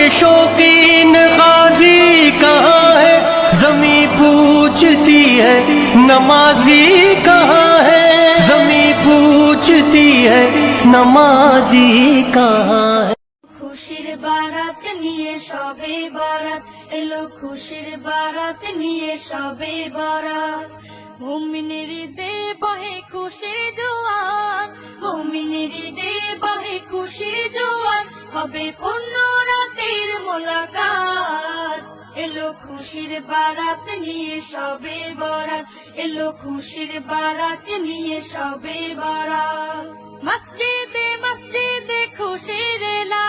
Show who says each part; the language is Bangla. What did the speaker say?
Speaker 1: के शौकीन गाजी कहाँ है, जमी पूछती है नमाजी कहाँ है, जमी पूछती है नमाजी कहाँ है।
Speaker 2: খুশির বারাত নিয়ে সবে বারাত এলো, খুশির বারাত নিয়ে সবে বারাত। মুমিনের দে বহে খুশির জোয়ার, মুমিনের দে বহে খুশির জোয়ার, হবে পূর্ণ রাতের মোলাকাত। এলো খুশির বারাত নিয়ে সবে বারাত, এলো খুশির বারাত নিয়ে সবে বারাত। মসজিদে মসজিদে খুশির এলা